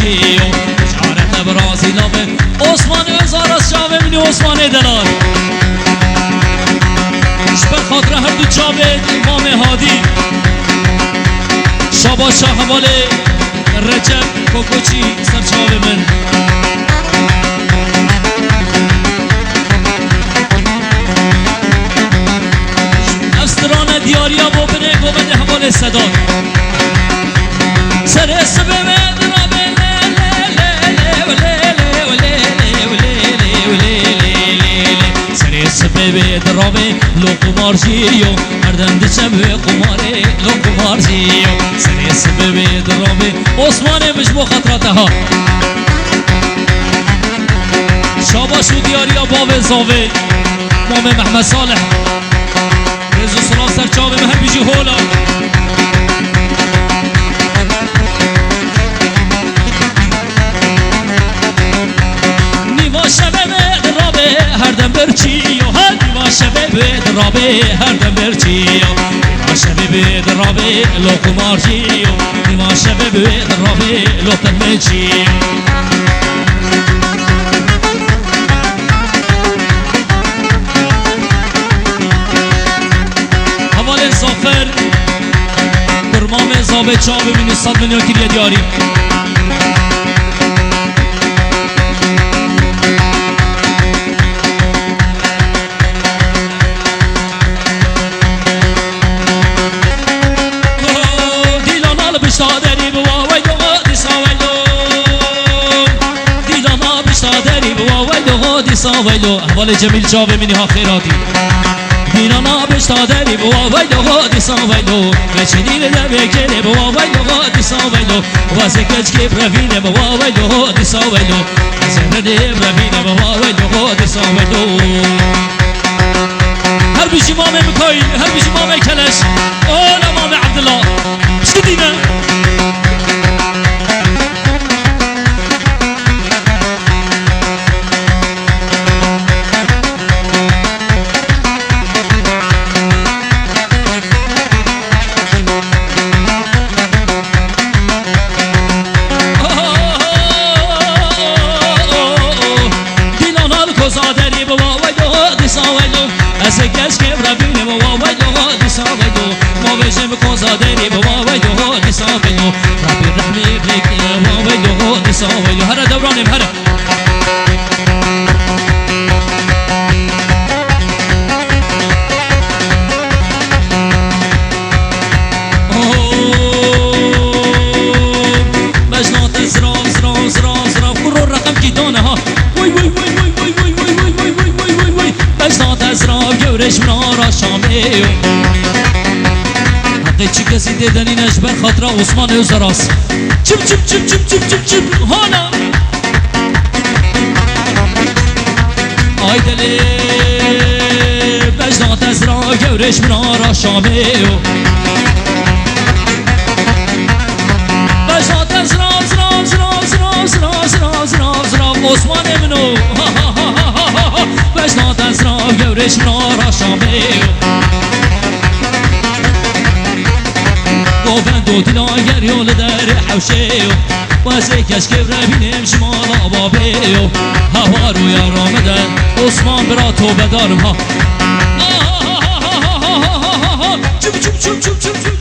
مارجی شارت برازی لابه عثمان وزارت شاوه منی عثمان دلال شبه خاطر هر دو چاوه امام هادی شابا شاه حواله رجب کوکوچی سرچاوه من افسران دیاریا با بنه گوبنده حواله صداد سر اسبه به درابه لو قمارجیو هردم دچم به قماره لو قمارجیو سری سبب درابه عثمان مجموع خاطراتها شاباش و دیاریا باب زاوه مام محمد صالح رزو سلام سرچاوه مهم بیجی هولا نیما شبه به درابه هردم برچیو شبه درابه هر دم برچیو نیما شبه درابه لو قمارجیو نیما شبه درابه لو تنمجیو حوال زافر برمام زابه چاوه بینی 100 میلیون کلیه دیاری ویلو احوال جمیل جاوه منی ها خیراتی دیرانا بشتا داری بوا ویلو غادی سا ویلو رچدی لدبه کنه بوا ویلو غادی سا ویلو واسه کچ که پروینه بوا ویلو غادی سا ویلو زهره پروینه بوا ویلو غادی سا ویلو هر بیشی مامه مکایل هر بیشی مامه کلش اولا مامه عبدالله شو دینه هر دورانم هر مجنات زرام قرور رقم کی دانه ها وای وای وای وای وای وای وای وای وای وای وای وای مجنات زرام گورش منارا شامه حقی چی کسی دیدنی نجبر خاطر عثمان وزراس چپ چپ چپ چپ چپ چپ چپ هانا آی دلی بجنات از را گورش منارا شامه بجنات از را عثمان منو بجنات از را گورش منارا شامه گوبند و دلاگر یول در حوشه واسه کش که بینیم شمال آبابه هوا رو یارامده عثمان برا تو بدارم ها چوب چوب چوب چوب چوب